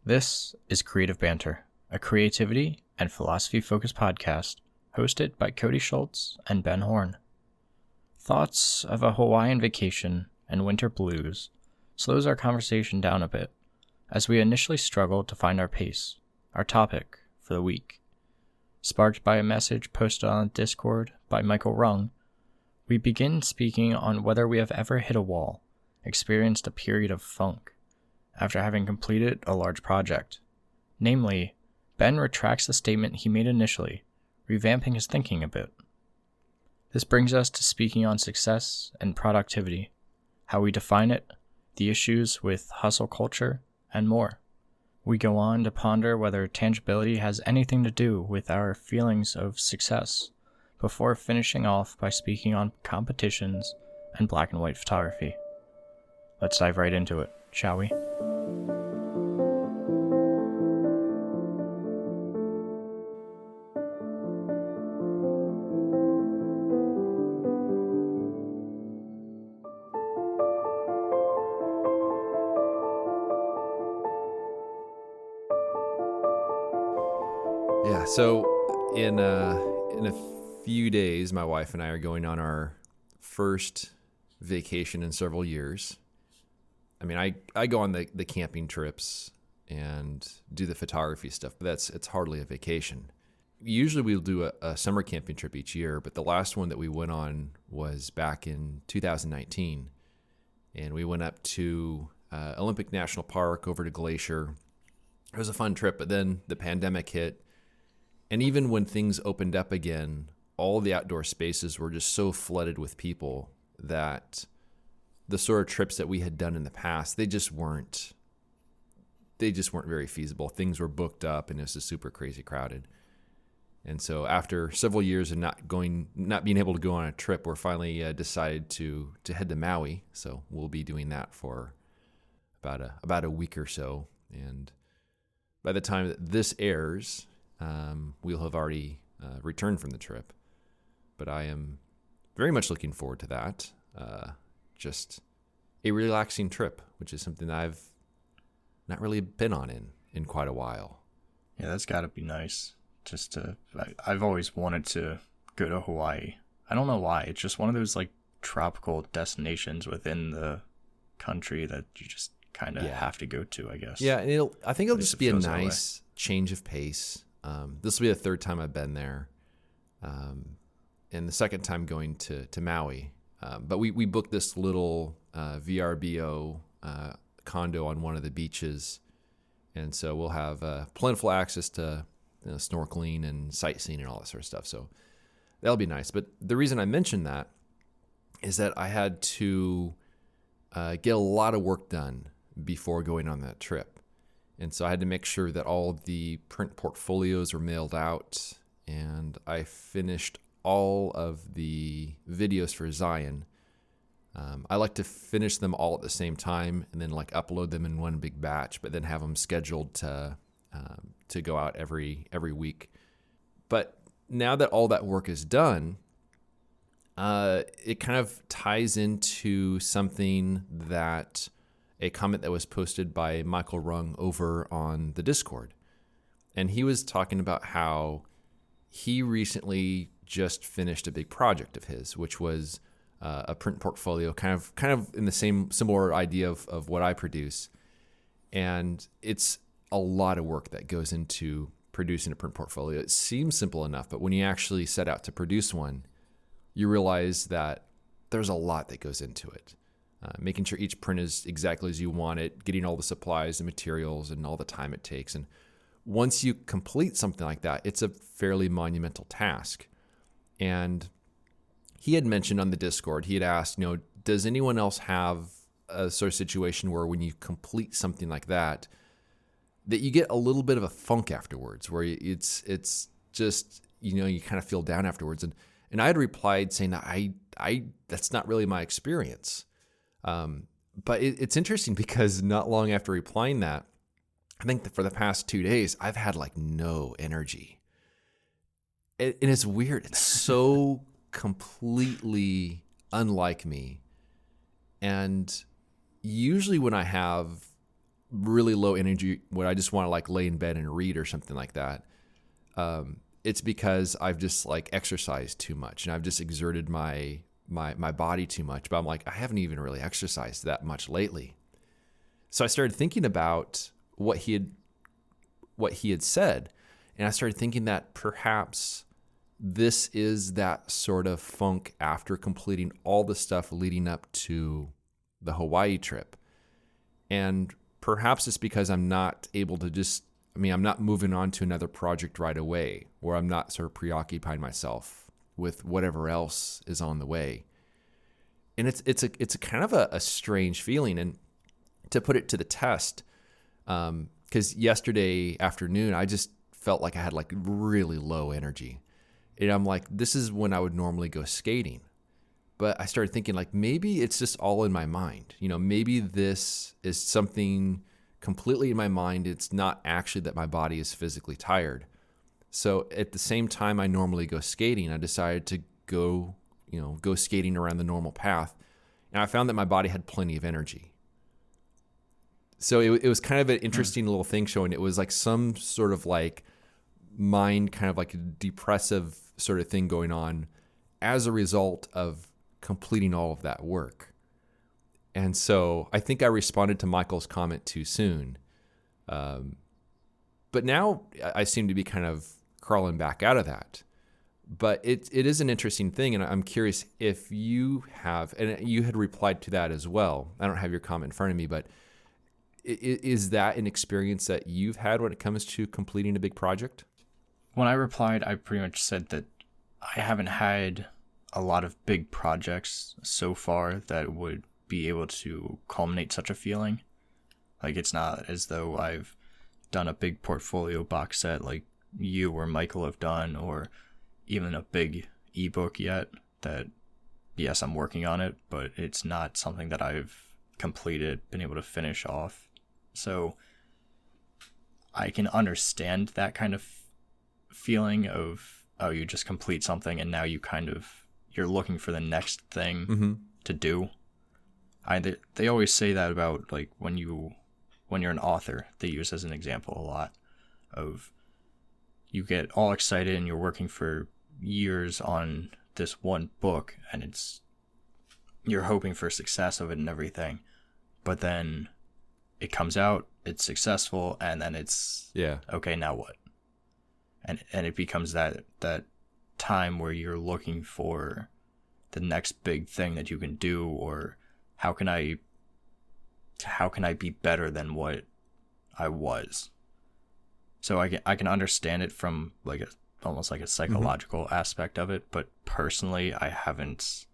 This is Creative Banter, a creativity and philosophy-focused podcast hosted by Cody Schultz and Ben Horn. Thoughts of a Hawaiian vacation and winter blues slows our conversation down a bit as we initially struggle to find our pace, our topic for the week. Sparked by a message posted on Discord by Michael Rung, we begin speaking on whether we have ever hit a wall, experienced a period of funk, after having completed a large project. Namely, Ben retracts the statement he made initially, revamping his thinking a bit. This brings us to speaking on success and productivity, how we define it, the issues with hustle culture, and more. We go on to ponder whether tangibility has anything to do with our feelings of success, before finishing off by speaking on competitions and black and white photography. Let's dive right into it, shall we? Yeah, so in a few days, my wife and I are going on our first vacation in several years. I mean, I go on the camping trips and do the photography stuff, but it's hardly a vacation. Usually we'll do a summer camping trip each year, but the last one that we went on was back in 2019, and we went up to Olympic National Park over to Glacier. It was a fun trip, but then the pandemic hit. And even when things opened up again, all the outdoor spaces were just so flooded with people that the sort of trips that we had done in the past, they just weren't very feasible. Things were booked up and it was just super crazy crowded. And so after several years of not being able to go on a trip, we're finally decided to head to Maui. So we'll be doing that for about a week or so. And by the time that this airs, we'll have already returned from the trip, but I am very much looking forward to that. Just a relaxing trip, which is something that I've not really been on in quite a while. Yeah, that's gotta be nice. I've always wanted to go to Hawaii. I don't know why. It's just one of those like tropical destinations within the country that you just kind of have to go to, I guess. Yeah, and I think it'll just be a nice change of pace. This will be the third time I've been there, and the second time going to Maui. But we booked this little VRBO condo on one of the beaches, and so we'll have plentiful access to snorkeling and sightseeing and all that sort of stuff. So that'll be nice. But the reason I mentioned that is that I had to get a lot of work done before going on that trip. And so I had to make sure that all the print portfolios were mailed out, and I finished all of the videos for Zion. I like to finish them all at the same time and then like upload them in one big batch, but then have them scheduled to go out every week. But now that all that work is done, it kind of ties into something that a comment that was posted by Michael Rung over on the Discord. And he was talking about how he recently just finished a big project of his, which was a print portfolio, kind of in the same similar idea of what I produce. And it's a lot of work that goes into producing a print portfolio. It seems simple enough, but when you actually set out to produce one, you realize that there's a lot that goes into it. Making sure each print is exactly as you want it, getting all the supplies and materials and all the time it takes. And once you complete something like that, it's a fairly monumental task. And he had mentioned on the Discord, he had asked, does anyone else have a sort of situation where when you complete something like that you get a little bit of a funk afterwards, where it's just, you kind of feel down afterwards. And I had replied saying that I that's not really my experience. But it's interesting because not long after replying that, I think that for the past 2 days, I've had like no energy. And it's weird. It's so completely unlike me. And usually when I have really low energy when I just want to like lay in bed and read or something like that, it's because I've just like exercised too much and I've just exerted my body too much. But I'm like, I haven't even really exercised that much lately. So I started thinking about what he had said, and I started thinking that perhaps this is that sort of funk after completing all the stuff leading up to the Hawaii trip. And perhaps it's because I'm not able to I'm not moving on to another project right away, or I'm not sort of preoccupying myself with whatever else is on the way. And it's a kind of a strange feeling. And to put it to the test, because yesterday afternoon, I just felt like I had like really low energy. And I'm like, this is when I would normally go skating. But I started thinking like, maybe it's just all in my mind. Maybe this is something completely in my mind. It's not actually that my body is physically tired. So at the same time I normally go skating, I decided to go skating around the normal path. And I found that my body had plenty of energy. So it was kind of an interesting little thing showing. It was like some sort of like mind, kind of like a depressive sort of thing going on as a result of completing all of that work. And so I think I responded to Michael's comment too soon. But now I seem to be kind of crawling back out of that. But it is an interesting thing, and I'm curious if you have, and you had replied to that as well. I don't have your comment in front of me, but is that an experience that you've had when it comes to completing a big project? When I replied, I pretty much said that I haven't had a lot of big projects so far that would be able to culminate such a feeling. Like, it's not as though I've done a big portfolio box set like you or Michael have done, or even a big ebook yet that, yes, I'm working on it, but it's not something that I've completed, been able to finish off. So I can understand that kind of feeling of, oh, you just complete something and now you're looking for the next thing to do. They always say that about like when you're an author. They use as an example a lot of, you get all excited and you're working for years on this one book and you're hoping for success of it and everything, but then it comes out, it's successful, and then it's okay, now what? And it becomes that time where you're looking for the next big thing that you can do, or how can I be better than what I was? So I can understand it from like almost like a psychological aspect of it, but personally I haven't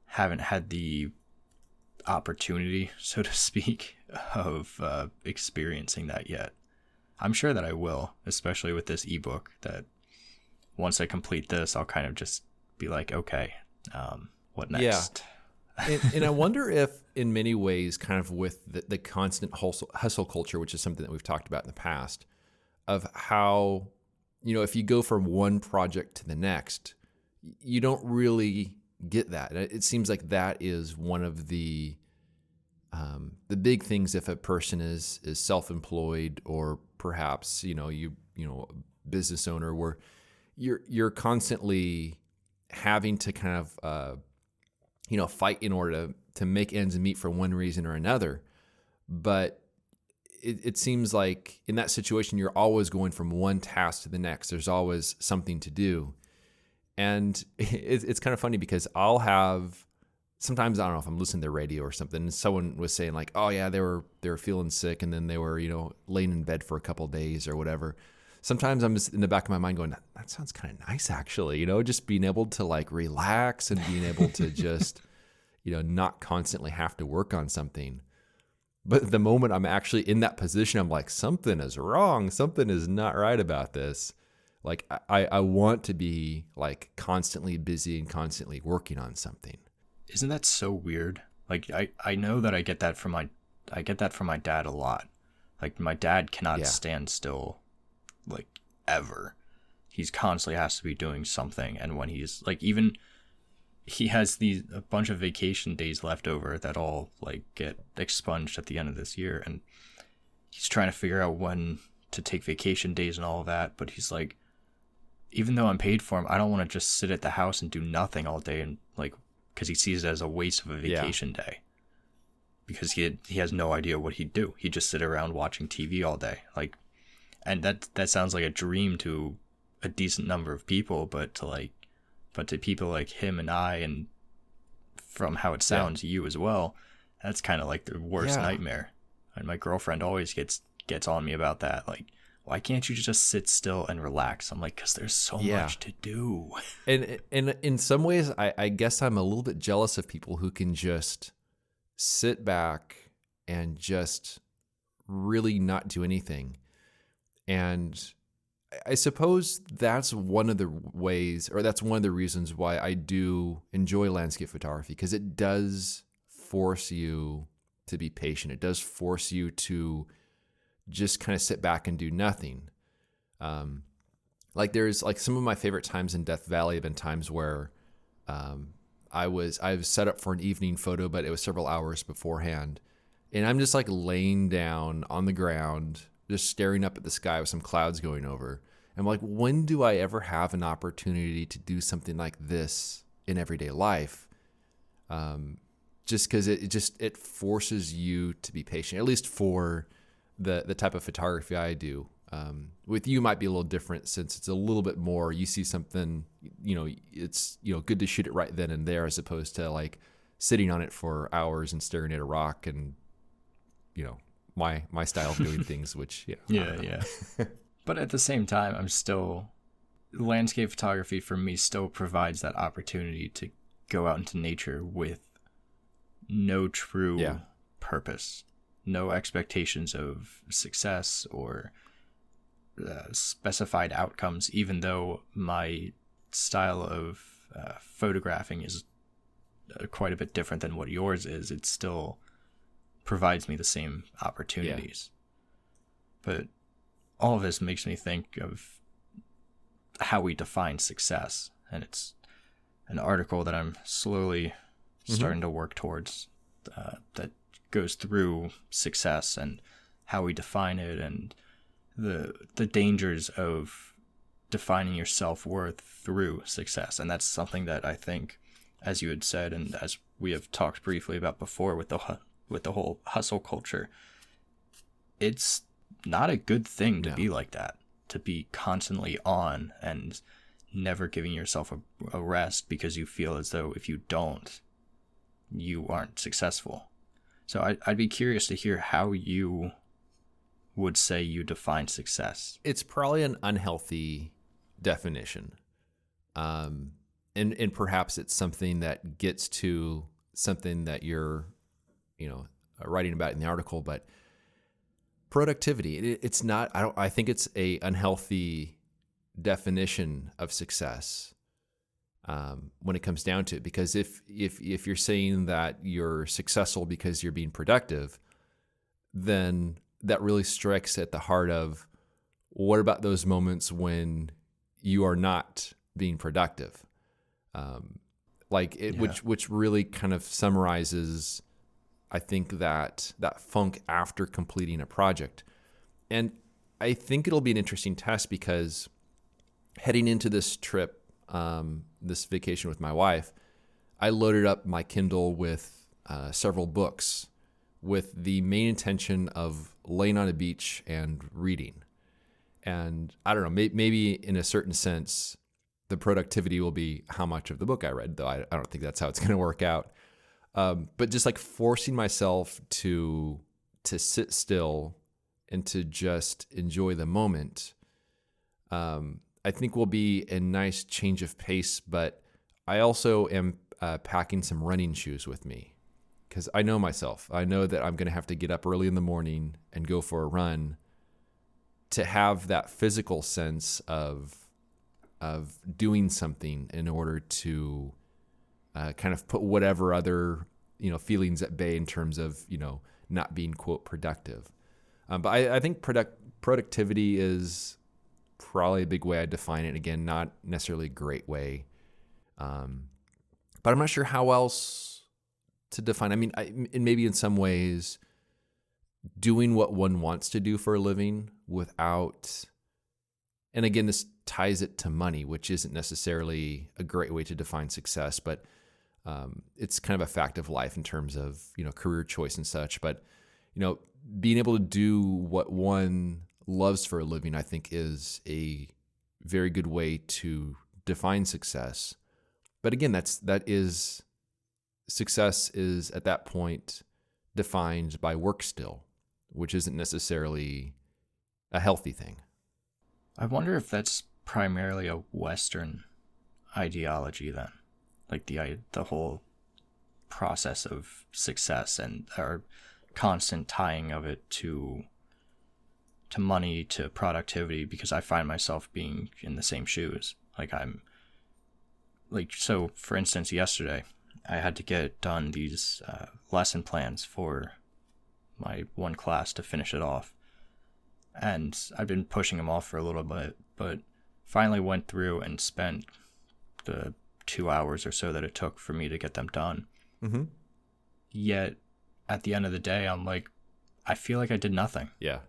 had the opportunity, so to speak, of experiencing that yet. I'm sure that I will, especially with this ebook, that once I complete this, I'll kind of just be like, okay, what next? Yeah. And I wonder if in many ways, kind of with the constant hustle culture, which is something that we've talked about in the past, of how, if you go from one project to the next, you don't really get that. It seems like that is one of the big things if a person is self-employed, or perhaps business owner, where you're constantly having to kind of fight in order to make ends meet for one reason or another. But it seems like in that situation, you're always going from one task to the next. There's always something to do. And it's kind of funny because sometimes I don't know if I'm listening to the radio or something, and someone was saying like, oh yeah, they were feeling sick, and then they were, laying in bed for a couple of days or whatever. Sometimes I'm just in the back of my mind going, that sounds kind of nice actually, just being able to like relax and being able to just, not constantly have to work on something. But the moment I'm actually in that position, I'm like, something is wrong. Something is not right about this. Like I want to be like constantly busy and constantly working on something. Isn't that so weird? Like I know that I get that from my dad a lot. Like my dad cannot stand still, like ever. He's constantly has to be doing something, and when he's like, even he has a bunch of vacation days left over that all like get expunged at the end of this year, and he's trying to figure out when to take vacation days and all of that. But he's like, even though I'm paid for him, I don't want to just sit at the house and do nothing all day, and like, because he sees it as a waste of a vacation day. Because he has no idea what he'd do. He'd just sit around watching TV all day. Like, and that sounds like a dream to a decent number of people, but to people like him and I, and from how it sounds, you as well, that's kind of like the worst nightmare. And my girlfriend always gets on me about that. Like, why can't you just sit still and relax? I'm like, because there's so much to do. And in some ways, I guess I'm a little bit jealous of people who can just sit back and just really not do anything. And I suppose that's one of the ways, or that's one of the reasons why I do enjoy landscape photography, because it does force you to be patient. It does force you to just kind of sit back and do nothing. Like there's like some of my favorite times in Death Valley have been times where I was set up for an evening photo, but it was several hours beforehand. And I'm just like laying down on the ground, just staring up at the sky with some clouds going over. I'm like, when do I ever have an opportunity to do something like this in everyday life? Just because it forces you to be patient, at least for the type of photography I do. With you might be a little different, since it's a little bit more, you see something, it's, good to shoot it right then and there, as opposed to like sitting on it for hours and staring at a rock and, my style of doing things, which, yeah. But at the same time, landscape photography for me still provides that opportunity to go out into nature with no true purpose, no expectations of success or specified outcomes, even though my style of photographing is quite a bit different than what yours is. It still provides me the same opportunities. But all of this makes me think of how we define success, and it's an article that I'm slowly starting to work towards that goes through success and how we define it, and the dangers of defining your self-worth through success. And that's something that I think, as you had said, and as we have talked briefly about before with the whole hustle culture, it's not a good thing to be like that, to be constantly on and never giving yourself a rest because you feel as though if you don't, you aren't successful. So I'd be curious to hear how you would say you define success. It's probably an unhealthy definition. And perhaps it's something that gets to something that you're, writing about in the article, but productivity, it's not, I think it's a unhealthy definition of success when it comes down to it. Because if you're saying that you're successful because you're being productive, then that really strikes at the heart of, what about those moments when you are not being productive? Which really kind of summarizes, I think, that funk after completing a project. And I think it'll be an interesting test, because heading into this trip, this vacation with my wife, I loaded up my Kindle with several books with the main intention of laying on a beach and reading. And I don't know, maybe in a certain sense, the productivity will be how much of the book I read, though I don't think that's how it's going to work out. But just like forcing myself to sit still and to just enjoy the moment, I think will be a nice change of pace. But I also am packing some running shoes with me, because I know myself. I know that I'm going to have to get up early in the morning and go for a run to have that physical sense of doing something in order to kind of put whatever other, feelings at bay in terms of, not being, quote, productive. But I think productivity is probably a big way I define it. Again, not necessarily a great way. But but I'm not sure how else to define. I mean, and maybe in some ways, doing what one wants to do for a living without, and again, this ties it to money, which isn't necessarily a great way to define success, but it's kind of a fact of life in terms of, career choice and such. But, being able to do what one loves for a living, I think, is a very good way to define success. But again, success is at that point defined by work still, which isn't necessarily a healthy thing. I wonder if that's primarily a Western ideology then, like the whole process of success and our constant tying of it to money, to productivity, because I find myself being in the same shoes. So for instance, yesterday I had to get done these lesson plans for my one class to finish it off. And I've been pushing them off for a little bit, but finally went through and spent the 2 hours or so that it took for me to get them done. Mm-hmm. Yet at the end of the day, I'm like, I feel like I did nothing. Yeah.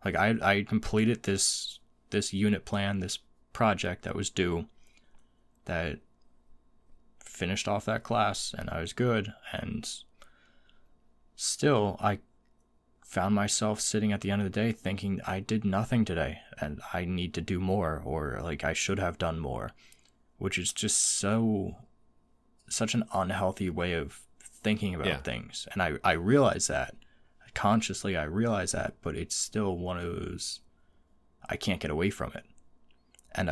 Like I completed this unit plan, this project that was due, that finished off that class, and I was good. And still, I found myself sitting at the end of the day thinking I did nothing today and I need to do more, or like I should have done more, which is just such an unhealthy way of thinking about things. And I realize that consciously, but it's still one of those, I can't get away from it. And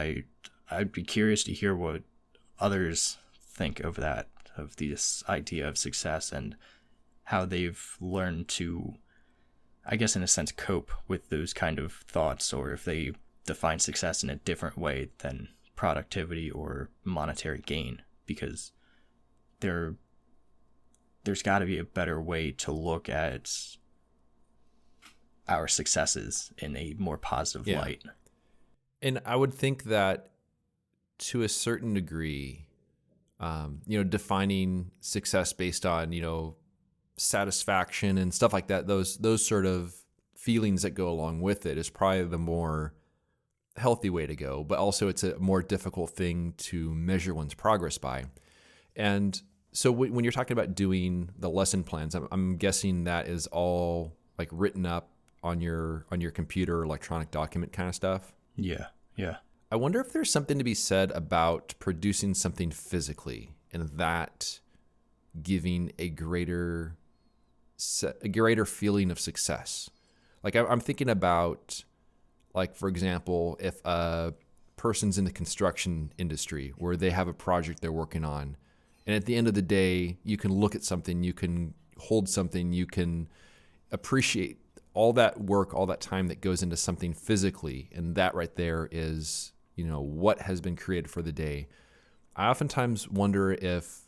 I'd be curious to hear what others think of that, of this idea of success and how they've learned to, I guess, in a sense, cope with those kind of thoughts, or if they define success in a different way than productivity or monetary gain, because there's got to be a better way to look at our successes in a more positive light. And I would think that to a certain degree, defining success based on, satisfaction and stuff like that, those sort of feelings that go along with it is probably the more healthy way to go, but also it's a more difficult thing to measure one's progress by. And so when you're talking about doing the lesson plans, I'm guessing that is all like written up on your computer, electronic document kind of stuff. Yeah. I wonder if there's something to be said about producing something physically and that giving a greater feeling of success. Like I'm thinking about, like, for example, if a person's in the construction industry where they have a project they're working on, and at the end of the day, you can look at something, you can hold something, you can appreciate all that work, all that time that goes into something physically, and that right there is, what has been created for the day. I oftentimes wonder if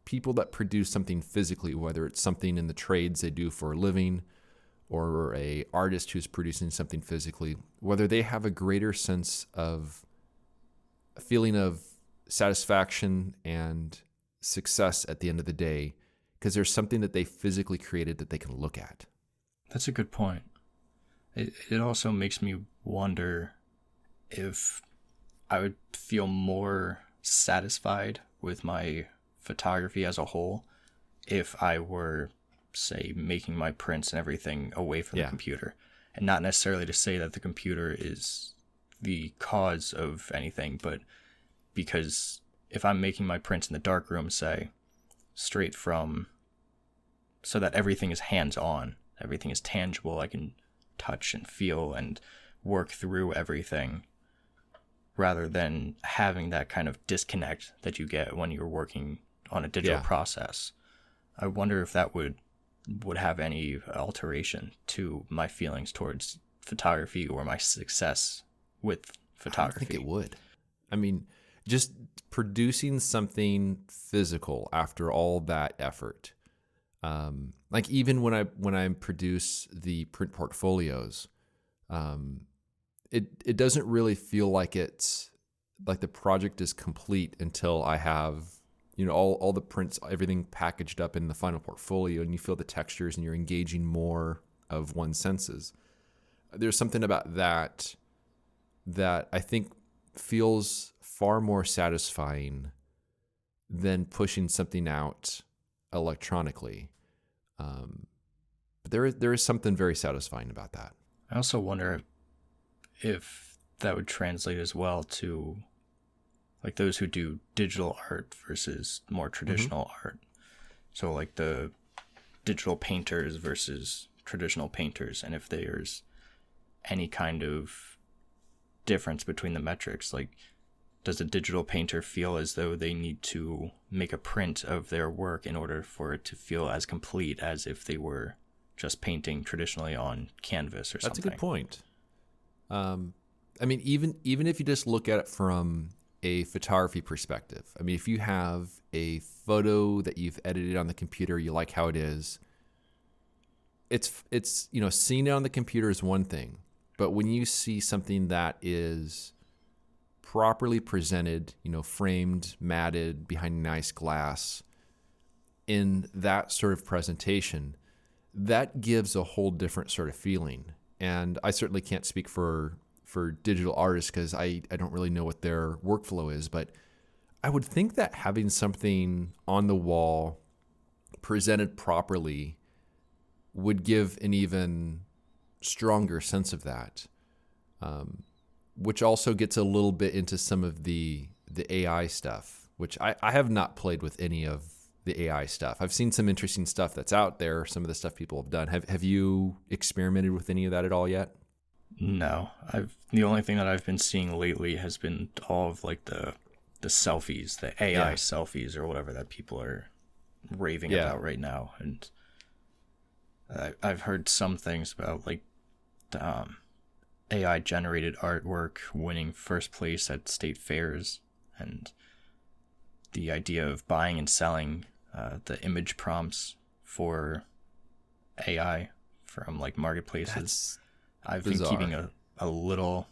people that produce something physically, whether it's something in the trades they do for a living or a artist who's producing something physically, whether they have a greater sense of a feeling of satisfaction and success at the end of the day, because there's something that they physically created that they can look at. That's a good point. It also makes me wonder if I would feel more satisfied with my photography as a whole if I were, say, making my prints and everything away from the computer. And not necessarily to say that the computer is the cause of anything, but because if I'm making my prints in the darkroom, say, straight from, so that everything is hands-on, everything is tangible, I can touch and feel and work through everything, rather than having that kind of disconnect that you get when you're working on a digital process. I wonder if that would have any alteration to my feelings towards photography or my success with photography. I don't think it would. I mean, just producing something physical after all that effort. Like even when I produce the print portfolios, it doesn't really feel like it's like the project is complete until I have all the prints, everything packaged up in the final portfolio, and you feel the textures and you're engaging more of one's senses. There's something about that I think feels far more satisfying than pushing something out electronically. But there is something very satisfying about that. I also wonder if that would translate as well to like those who do digital art versus more traditional art. So like the digital painters versus traditional painters, and if there's any kind of difference between the metrics. Like, does a digital painter feel as though they need to make a print of their work in order for it to feel as complete as if they were just painting traditionally on canvas or something? That's a good point. I mean, even if you just look at it from a photography perspective, I mean, if you have a photo that you've edited on the computer, you like how it is, it's seeing it on the computer is one thing, but when you see something that is properly presented, framed, matted behind nice glass in that sort of presentation, that gives a whole different sort of feeling. And I certainly can't speak for digital artists because I don't really know what their workflow is, but I would think that having something on the wall presented properly would give an even stronger sense of that, which also gets a little bit into some of the AI stuff, which I have not played with any of the AI stuff. I've seen some interesting stuff that's out there, some of the stuff people have done. Have you experimented with any of that at all yet? No, the only thing that I've been seeing lately has been all of like the selfies, the AI selfies or whatever that people are raving about right now. And I've heard some things about like AI generated artwork winning first place at state fairs, and the idea of buying and selling the image prompts for AI from like marketplaces. I've been keeping a little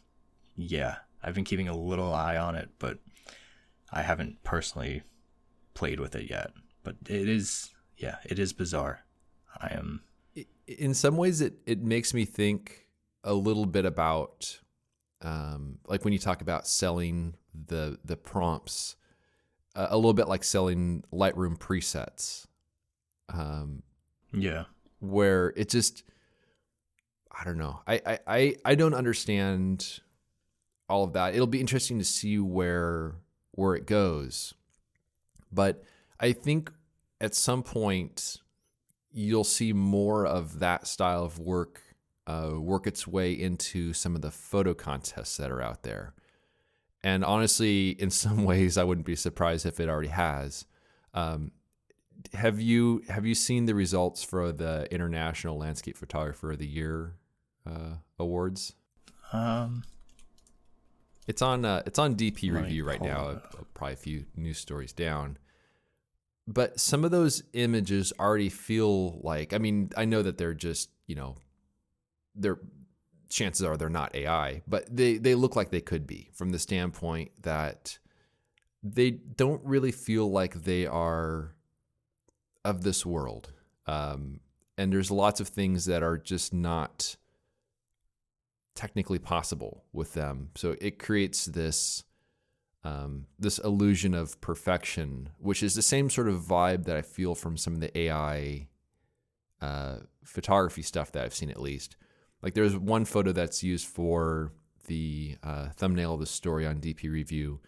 eye on it, but I haven't personally played with it yet. But it is bizarre. In some ways, it makes me think a little bit about, like when you talk about selling the prompts, a little bit like selling Lightroom presets. Where it just, I don't know. I don't understand all of that. It'll be interesting to see where it goes. But I think at some point you'll see more of that style of work work its way into some of the photo contests that are out there. And honestly, in some ways, I wouldn't be surprised if it already has. Have you seen the results for the International Landscape Photographer of the Year awards? It's on DP Review right now. Probably a few news stories down. But some of those images already feel like, I mean, I know that they're just, they're, chances are they're not AI, but they look like they could be, from the standpoint that they don't really feel like they are of this world. And there's lots of things that are just not technically possible with them. So it creates this illusion of perfection, which is the same sort of vibe that I feel from some of the AI photography stuff that I've seen, at least. Like there's one photo that's used for the thumbnail of the story on DP Review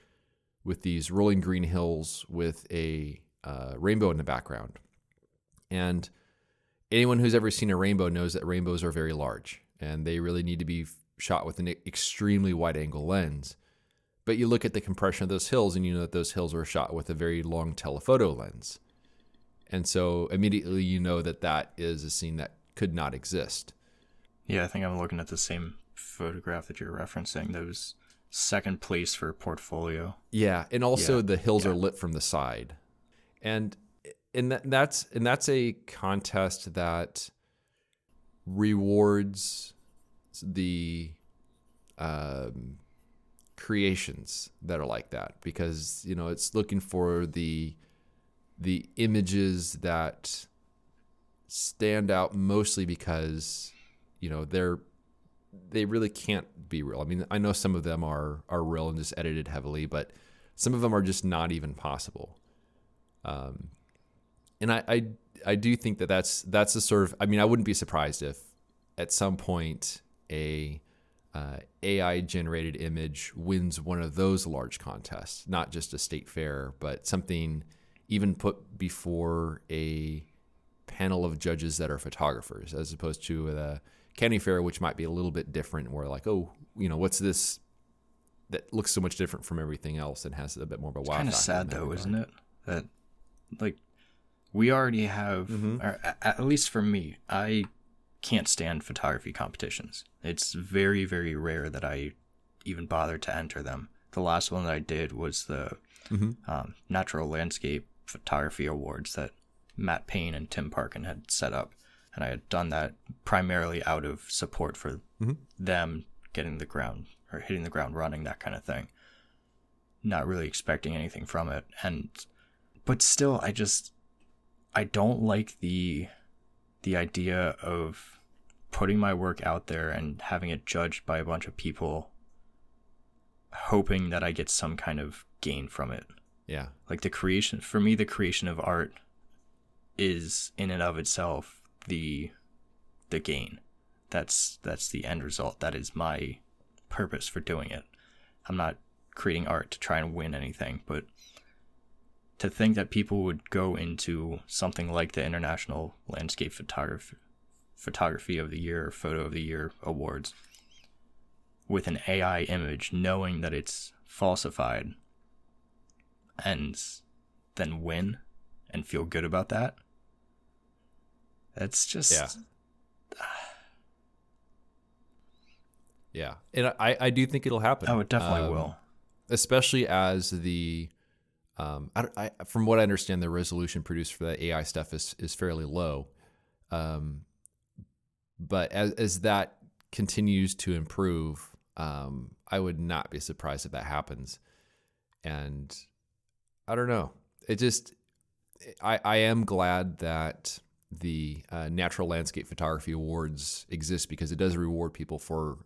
with these rolling green hills with a rainbow in the background. And anyone who's ever seen a rainbow knows that rainbows are very large and they really need to be shot with an extremely wide angle lens. But you look at the compression of those hills and you know that those hills were shot with a very long telephoto lens. And so immediately you know that that is a scene that could not exist. Yeah, I think I'm looking at the same photograph that you're referencing. Those second place for portfolio. Yeah, and also the hills are lit from the side. And that's a contest that rewards the creations that are like that, because it's looking for the the images that stand out mostly because, they really can't be real. I mean, I know some of them are real and just edited heavily, but some of them are just not even possible. And I do think that's the sort of, I mean, I wouldn't be surprised if at some point a AI generated image wins one of those large contests, not just a state fair, but something even put before a panel of judges that are photographers, as opposed to the county fair, which might be a little bit different, where like, oh, what's this that looks so much different from everything else and has a bit more of a wow factor. It's kind of sad though, isn't it? That like we already have, or at least for me, I can't stand photography competitions. It's very, very rare that I even bother to enter them. The last one that I did was the Natural Landscape Photography Awards that Matt Payne and Tim Parkin had set up. And I had done that primarily out of support for them getting the ground or hitting the ground running, that kind of thing. Not really expecting anything from it. But still, I don't like the idea of putting my work out there and having it judged by a bunch of people, hoping that I get some kind of gain from it. Yeah. Like the creation of art is in and of itself the gain. That's the end result. That is my purpose for doing it. I'm not creating art to try and win anything, but to think that people would go into something like the International Landscape Photography of the Year or Photo of the Year awards with an AI image, knowing that it's falsified, and then win and feel good about that. That's just... Yeah. And I do think it'll happen. Oh, it definitely will. Especially as the... from what I understand, the resolution produced for the AI stuff is fairly low. But as that continues to improve, I would not be surprised if that happens. And I don't know. I am glad that the Natural Landscape Photography Awards exist, because it does reward people for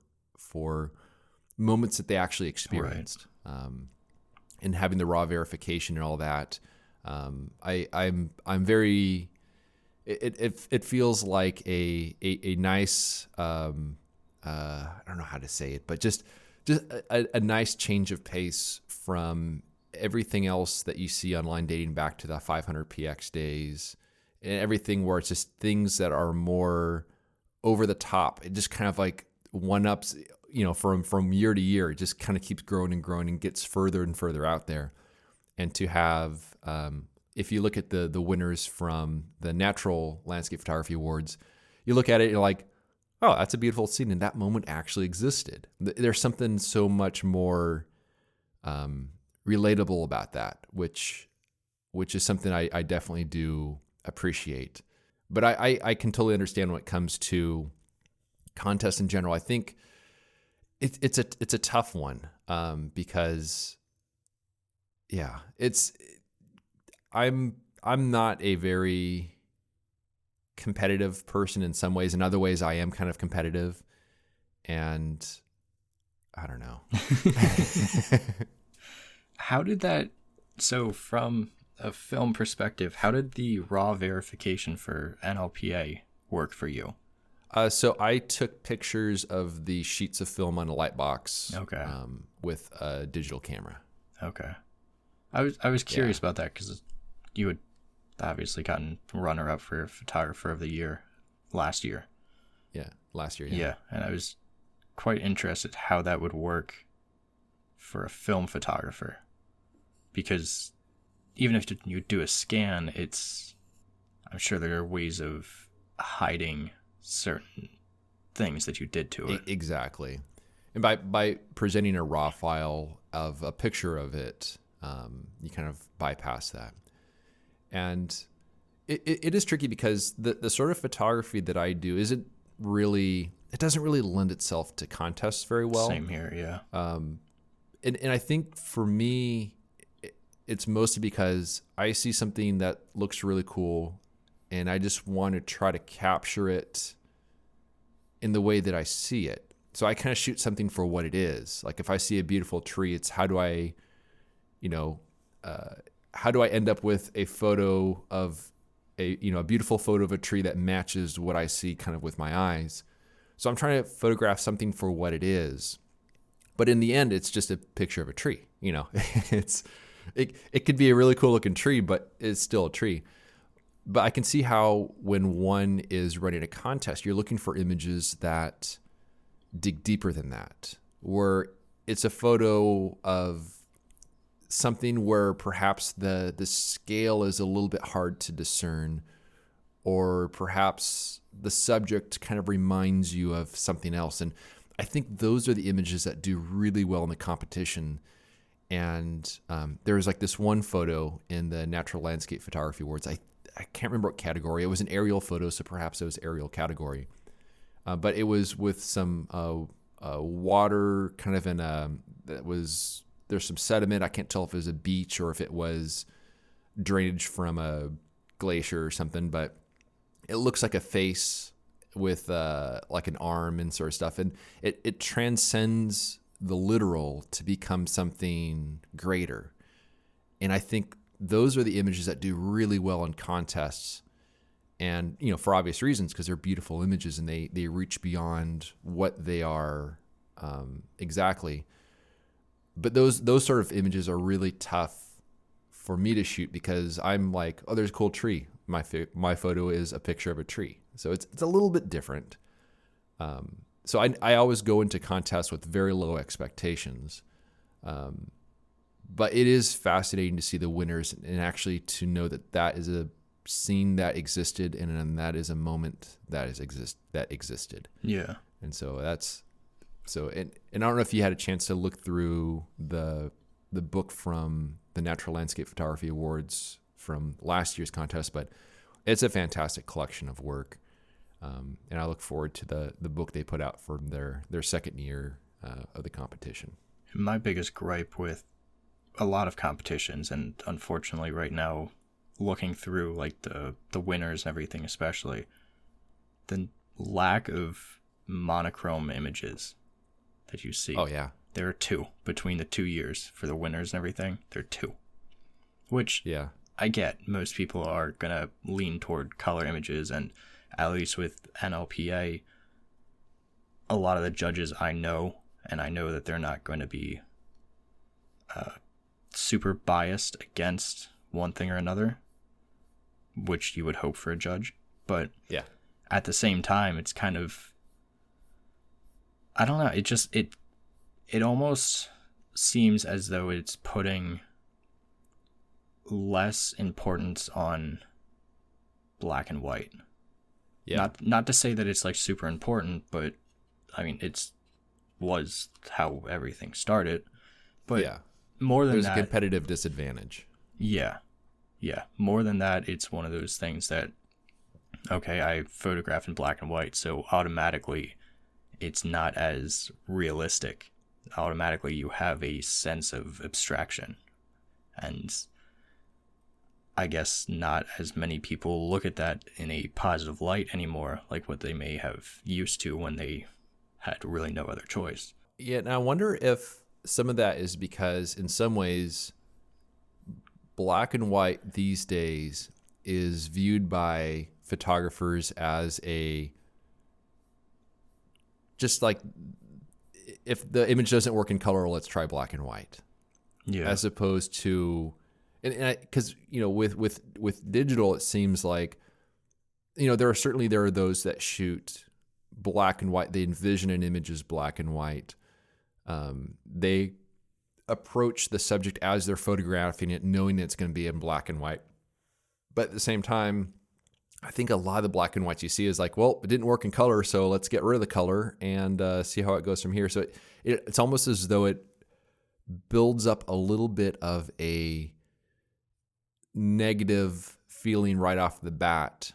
moments that they actually experienced. Right. And having the raw verification and all that. I'm very... It feels like a nice I don't know how to say it, but just a nice change of pace from everything else that you see online dating back to the 500px days and everything, where it's just things that are more over the top. It just kind of like one-ups, from year to year. It just kind of keeps growing and growing and gets further and further out there. And to have if you look at the winners from the Natural Landscape Photography Awards, you look at it, you're like, oh, that's a beautiful scene, and that moment actually existed. There's something so much more relatable about that, which is something I definitely do appreciate. But I can totally understand when it comes to contests in general. I think it's a tough one because, yeah, I'm not a very competitive person in some ways. In other ways, I am kind of competitive, and I don't know. How did that? So, from a film perspective, how did the raw verification for NLPA work for you? So I took pictures of the sheets of film on a light box. Okay. With a digital camera. Okay. I was curious about that because you had obviously gotten runner-up for Photographer of the Year last year. Yeah, last year. Yeah, and I was quite interested how that would work for a film photographer, because even if you do a scan, I'm sure there are ways of hiding certain things that you did to it. Exactly. And by presenting a raw file of a picture of it, you kind of bypass that. And it is tricky because the sort of photography that I do doesn't really lend itself to contests very well. Same here, yeah. And I think for me, it's mostly because I see something that looks really cool and I just want to try to capture it in the way that I see it. So I kind of shoot something for what it is. Like if I see a beautiful tree, it's how do I end up with a photo of a beautiful photo of a tree that matches what I see kind of with my eyes. So I'm trying to photograph something for what it is. But in the end, it's just a picture of a tree. It could be a really cool looking tree, but it's still a tree. But I can see how when one is running a contest, you're looking for images that dig deeper than that, where it's a photo of something where perhaps the scale is a little bit hard to discern, or perhaps the subject kind of reminds you of something else. And I think those are the images that do really well in the competition. And there was like this one photo in the Natural Landscape Photography Awards. I can't remember what category. It was an aerial photo, so perhaps it was aerial category. But it was with some water kind of there's some sediment. I can't tell if it was a beach or if it was drainage from a glacier or something, but it looks like a face with like an arm and sort of stuff. And it transcends the literal to become something greater. And I think those are the images that do really well in contests. And, for obvious reasons, because they're beautiful images and they reach beyond what they are exactly. But those sort of images are really tough for me to shoot because I'm like, oh, there's a cool tree. My photo is a picture of a tree. So it's a little bit different. So I always go into contests with very low expectations. But it is fascinating to see the winners and actually to know that is a scene that existed and that is a moment that existed. Yeah. And so and I don't know if you had a chance to look through the book from the Natural Landscape Photography Awards from last year's contest, but it's a fantastic collection of work. And I look forward to the book they put out from their second year of the competition. My biggest gripe with a lot of competitions, and unfortunately right now, looking through like the winners and everything, especially, the lack of monochrome images that you see. Oh, yeah. There are two between the 2 years for the winners and everything. There are two. Which, yeah, I get. Most people are going to lean toward color images, and at least with NLPA, a lot of the judges I know, and I know that they're not going to be super biased against one thing or another, which you would hope for a judge. But yeah, at the same time, it's kind of, I don't know, it almost seems as though it's putting less importance on black and white. Yeah. Not to say that it's like super important, but I mean was how everything started. But yeah, more than there's that, a competitive disadvantage. Yeah. More than that, it's one of those things that, okay, I photograph in black and white, so automatically it's not as realistic. Automatically you have a sense of abstraction. And I guess not as many people look at that in a positive light anymore, like what they may have used to when they had really no other choice. Yeah, and I wonder if some of that is because in some ways black and white these days is viewed by photographers as just like, if the image doesn't work in color, let's try black and white. Yeah. As opposed to, because with digital, it seems like there are those that shoot black and white. They envision an image as black and white. They approach the subject as they're photographing it, knowing that it's going to be in black and white. But at the same time, I think a lot of the black and whites you see is like, well, it didn't work in color, so let's get rid of the color and see how it goes from here. So it's almost as though it builds up a little bit of a negative feeling right off the bat,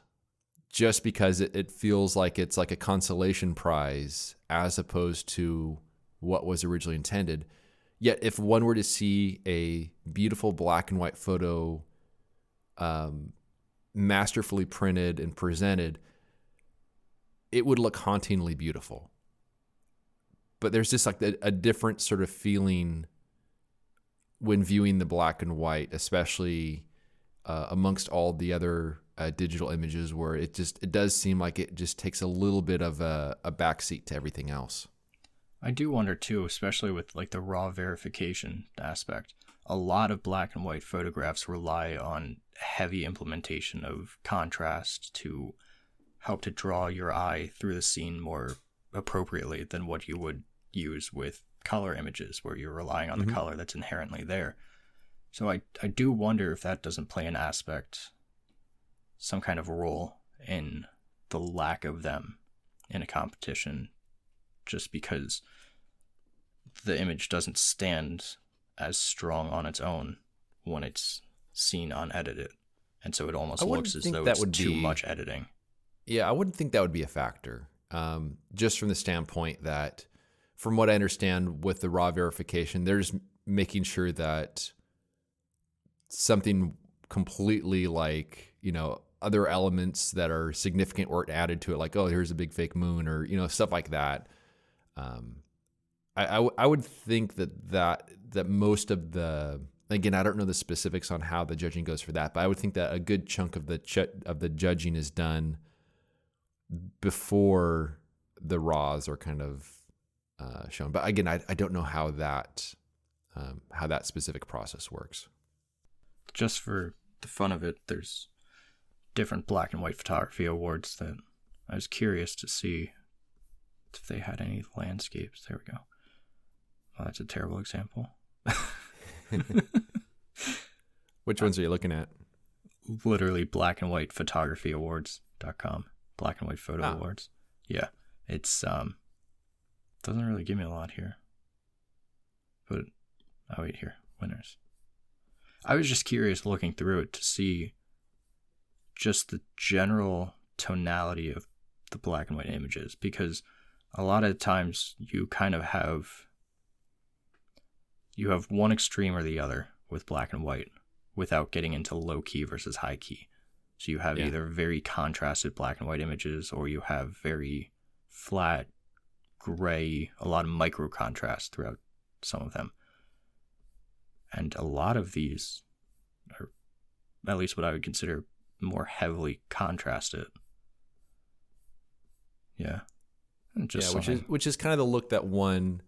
just because it feels like it's like a consolation prize as opposed to what was originally intended. Yet if one were to see a beautiful black and white photo, masterfully printed and presented, it would look hauntingly beautiful. But there's just like a different sort of feeling when viewing the black and white, especially amongst all the other digital images, where it does seem like it just takes a little bit of a backseat to everything else. I do wonder too, especially with like the raw verification aspect. A lot of black and white photographs rely on heavy implementation of contrast to help to draw your eye through the scene more appropriately than what you would use with color images, where you're relying on the color that's inherently there. So I do wonder if that doesn't play an aspect, some kind of role in the lack of them in a competition, just because the image doesn't stand as strong on its own when it's seen unedited. And so it almost looks as though it's too much editing. Yeah, I wouldn't think that would be a factor. Just from the standpoint that, from what I understand with the raw verification, they're just making sure that something completely like, other elements that are significant weren't added to it, like, oh, here's a big fake moon, or, stuff like that. I would think that most of the, again, I don't know the specifics on how the judging goes for that, but I would think that a good chunk of the judging is done before the raws are kind of shown. But again, I don't know how that specific process works. Just for the fun of it, there's different black and white photography awards that I was curious to see if they had any landscapes. There we go. Oh, that's a terrible example. Which ones are you looking at? Literally black and white photography awards.com. Black and white photo awards. Yeah. It's doesn't really give me a lot here. But wait here. Winners. I was just curious looking through it to see just the general tonality of the black and white images, because a lot of times you kind of have one extreme or the other with black and white without getting into low key versus high key. So you have either very contrasted black and white images, or you have very flat, gray, a lot of micro contrast throughout some of them. And a lot of these are, at least what I would consider, more heavily contrasted. Yeah. Just which is kind of the look that one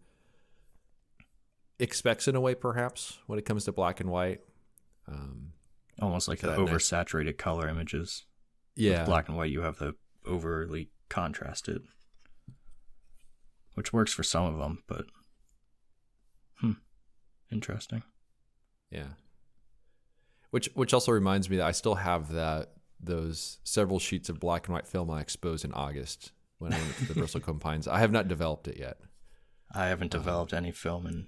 expects in a way, perhaps, when it comes to black and white. Almost like the oversaturated color images. Yeah. With black and white, you have the overly contrasted, which works for some of them, but interesting. Yeah. Which also reminds me that I still have those several sheets of black and white film I exposed in August when I went to the Bristol Cone Pines. I have not developed it yet. I haven't developed any film in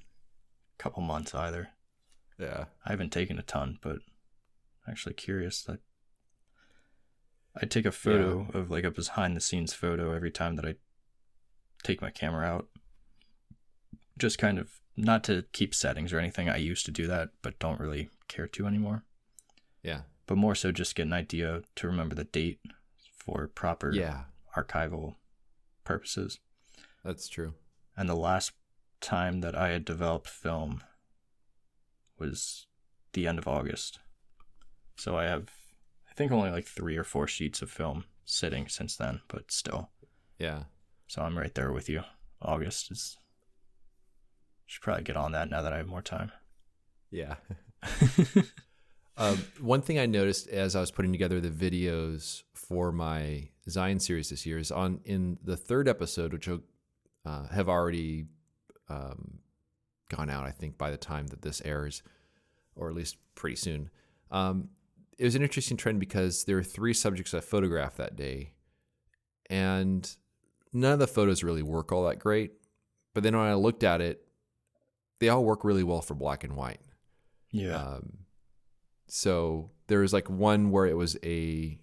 a couple months either. Yeah. I haven't taken a ton, but actually curious that I take a photo of like a behind the scenes photo every time that I take my camera out. Just kind of not to keep settings or anything. I used to do that, but don't really care to anymore. Yeah. But more so just get an idea to remember the date for proper archival purposes. That's true. And the last time that I had developed film was the end of August. So I have, I think, only like 3 or 4 sheets of film sitting since then, but still. Yeah. So I'm right there with you. August is... Should probably get on that now that I have more time. Yeah. One thing I noticed as I was putting together the videos for my Zion series this year is in the 3rd episode, which will have already gone out, I think, by the time that this airs, or at least pretty soon. It was an interesting trend because there were 3 subjects I photographed that day, and none of the photos really work all that great. But then when I looked at it, they all work really well for black and white. Yeah. So there was like one where it was a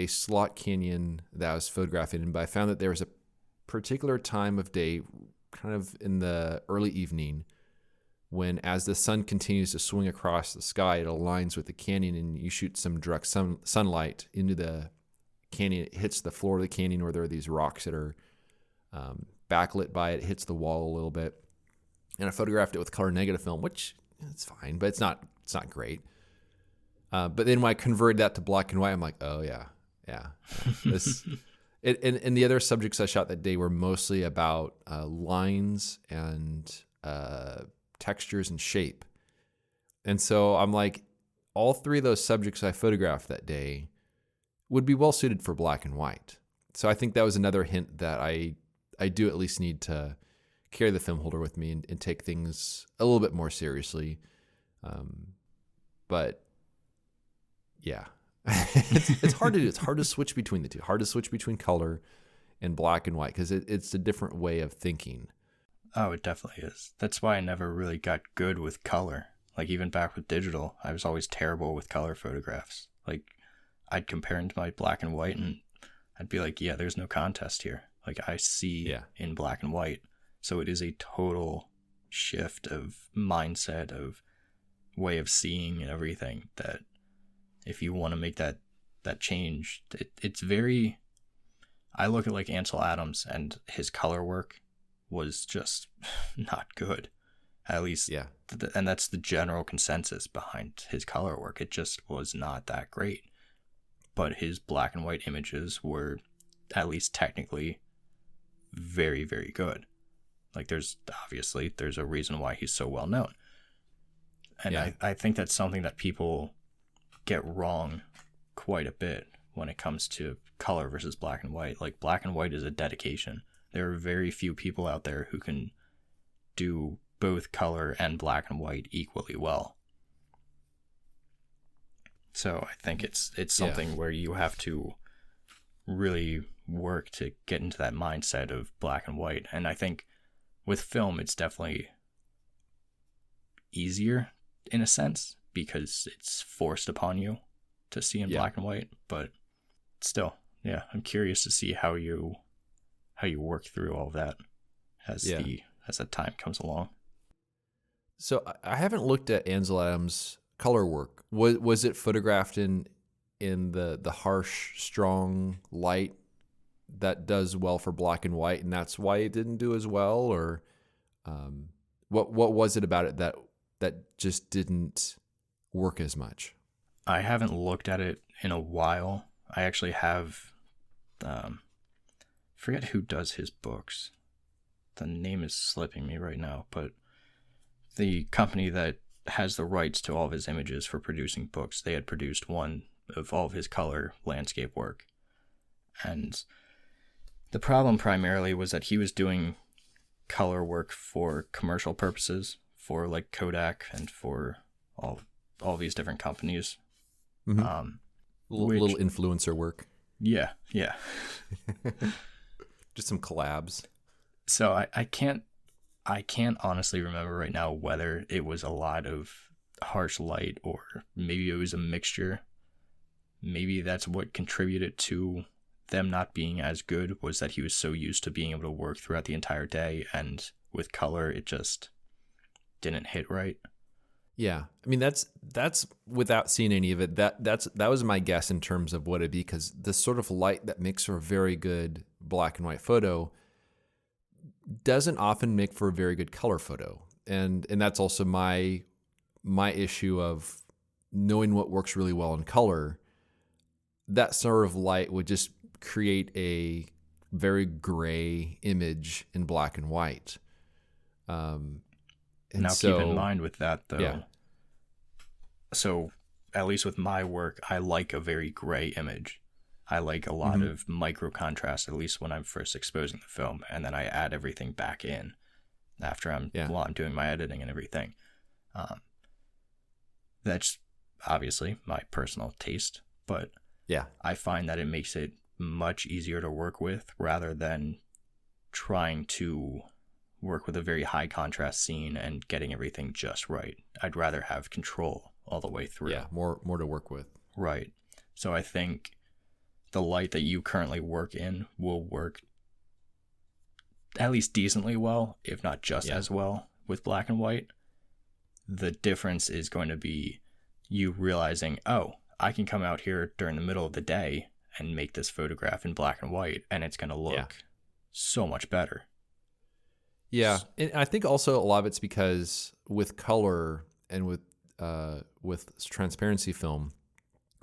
slot canyon that I was photographing, but I found that there was a particular time of day, kind of in the early evening, when as the sun continues to swing across the sky, it aligns with the canyon and you shoot some direct sunlight into the canyon. It hits the floor of the canyon where there are these rocks that are backlit by it, hits the wall a little bit. And I photographed it with color negative film, which it's fine, but it's not great. But then when I converted that to black and white, I'm like, oh yeah. This, and the other subjects I shot that day were mostly about lines and textures and shape. And so I'm like, all three of those subjects I photographed that day would be well suited for black and white. So I think that was another hint that I do at least need to carry the film holder with me and take things a little bit more seriously. But yeah, it's hard to do. It's hard to switch between the two, hard to switch between color and black and white because it's a different way of thinking. Oh, it definitely is. That's why I never really got good with color. Like even back with digital, I was always terrible with color photographs. Like I'd compare them to my black and white and I'd be like, yeah, there's no contest here. Like I see in black and white. So it is a total shift of mindset, of way of seeing and everything that if you want to make that change, it's very, I look at like Ansel Adams and his color work was just not good. At least, and that's the general consensus behind his color work. It just was not that great. But his black and white images were at least technically very, very good. Like there's a reason why he's so well known. And I think that's something that people get wrong quite a bit when it comes to color versus black and white. Like black and white is a dedication. There are very few people out there who can do both color and black and white equally well. So I think it's something where you have to really work to get into that mindset of black and white. And I think with film, it's definitely easier in a sense because it's forced upon you to see in black and white. But still, I'm curious to see how you work through all of that as that time comes along. So I haven't looked at Ansel Adams' color work. Was it photographed in the harsh, strong light that does well for black and white, and that's why it didn't do as well? Or what was it about it that just didn't work as much? I haven't looked at it in a while. I actually have, forget who does his books. The name is slipping me right now, but the company that has the rights to all of his images for producing books, they had produced one of all of his color landscape work. And the problem primarily was that he was doing color work for commercial purposes, for like Kodak and for all these different companies. Mm-hmm. Little influencer work. Yeah. Just some collabs. So I can't honestly remember right now whether it was a lot of harsh light or maybe it was a mixture. Maybe that's what contributed to them not being as good, was that he was so used to being able to work throughout the entire day, and with color it just didn't hit right. Yeah, I mean that's without seeing any of it. That was my guess in terms of what it'd be, because the sort of light that makes for a very good black and white photo doesn't often make for a very good color photo, and that's also my issue of knowing what works really well in color. That sort of light would just create a very gray image in black and white. And now keep in mind with that though. So at least with my work, I like a very gray image. I like a lot of micro contrast, at least when I'm first exposing the film, and then I add everything back in after while I'm doing my editing and everything. That's obviously my personal taste, but I find that it makes it much easier to work with rather than trying to work with a very high contrast scene and getting everything just right. I'd rather have control all the way through. Yeah, more to work with. Right. So I think the light that you currently work in will work at least decently well, if not just as well, with black and white. the difference is going to be you realizing, oh, I can come out here during the middle of the day and make this photograph in black and white, and it's going to look so much better. Yeah, and I think also a lot of it's because with color and with transparency film,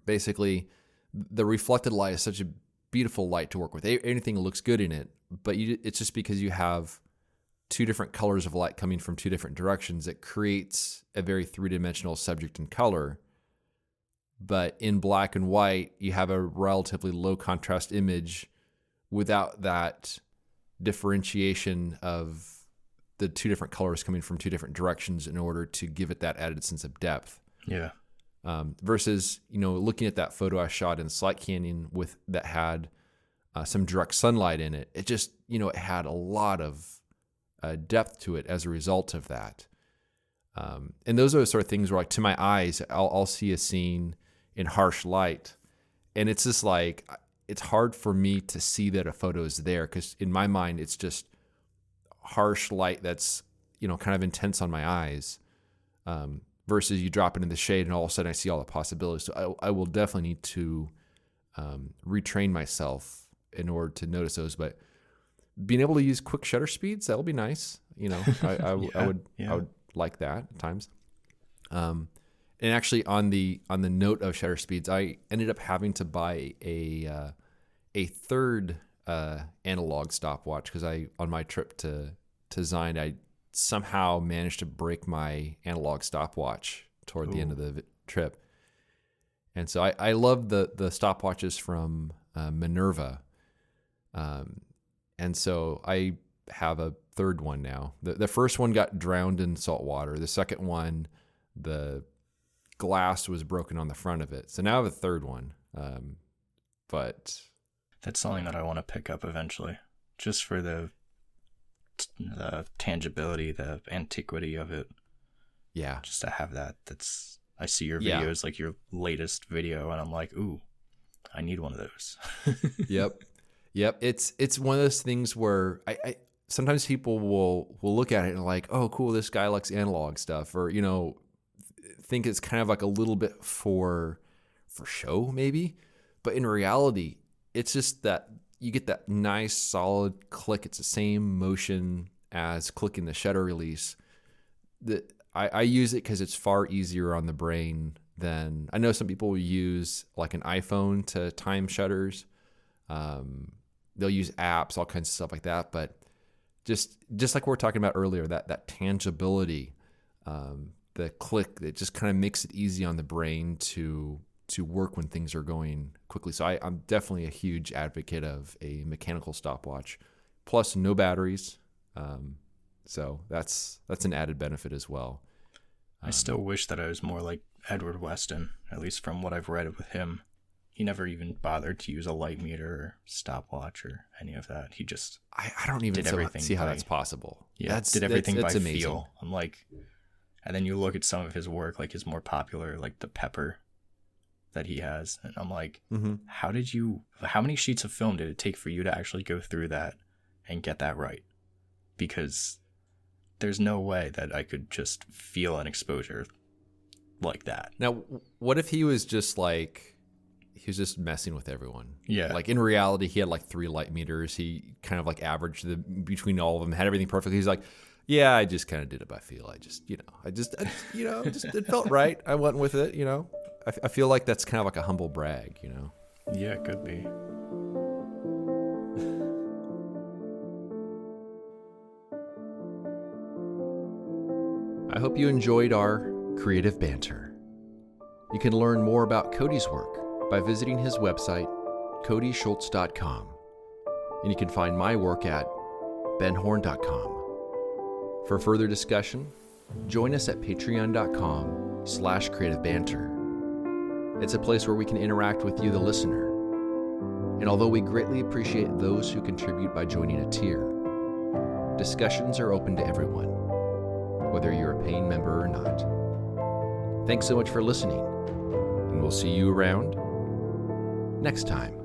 basically the reflected light is such a beautiful light to work with. Anything looks good in it, but it's just because you have two different colors of light coming from two different directions, it creates a very three-dimensional subject in color. But in black and white, you have a relatively low contrast image without that differentiation of the two different colors coming from two different directions in order to give it that added sense of depth. Yeah. Versus, looking at that photo I shot in Slate Canyon that had some direct sunlight in it, it just, it had a lot of depth to it as a result of that. And those are the sort of things where, like, to my eyes, I'll see a scene in harsh light, and it's just like, it's hard for me to see that a photo is there, because in my mind, it's just harsh light that's, kind of intense on my eyes, versus you drop it in the shade and all of a sudden I see all the possibilities. So I will definitely need to retrain myself in order to notice those, but being able to use quick shutter speeds, that'll be nice. I would like that at times. And actually on the note of shutter speeds, I ended up having to buy a third analog stopwatch, because on my trip to Zion, I somehow managed to break my analog stopwatch toward the end of the trip. And so I love the stopwatches from Minerva. And so I have a third one now. The first one got drowned in salt water. The second one, the glass was broken on the front of it. So now I have a third one. But that's something that I want to pick up eventually, just for the tangibility, the antiquity of it. Yeah. Just to have that. I see your videos, like your latest video, and I'm like, ooh, I need one of those. Yep. It's one of those things where I sometimes people will look at it and like, oh, cool, this guy likes analog stuff, or think it's kind of like a little bit for show maybe, but in reality, it's just that you get that nice solid click. It's the same motion as clicking the shutter release. I use it because it's far easier on the brain than, I know some people will use like an iPhone to time shutters. They'll use apps, all kinds of stuff like that. But just like we were talking about earlier, that tangibility, the click, it just kind of makes it easy on the brain to work when things are going quickly. So I'm definitely a huge advocate of a mechanical stopwatch, plus no batteries. So that's an added benefit as well. I still wish that I was more like Edward Weston, at least from what I've read with him. He never even bothered to use a light meter or stopwatch or any of that. He just I don't even see how that's possible. Yeah, did everything by feel. I'm like, and then you look at some of his work, like his more popular, like the Pepper that he has, and I'm like, how many sheets of film did it take for you to actually go through that and get that right? Because there's no way that I could just feel an exposure like that. Now, what if he was just messing with everyone? Yeah. Like in reality, he had like 3 light meters. He kind of like averaged between all of them, had everything perfect. He's like, yeah, I just kind of did it by feel. It felt right. I went with it, I feel like that's kind of like a humble brag, Yeah, it could be. I hope you enjoyed our creative banter. You can learn more about Cody's work by visiting his website, codyschultz.com. And you can find my work at benhorn.com. For further discussion, join us at patreon.com/creativebanter. It's a place where we can interact with you, the listener. And although we greatly appreciate those who contribute by joining a tier, discussions are open to everyone, whether you're a paying member or not. Thanks so much for listening, and we'll see you around next time.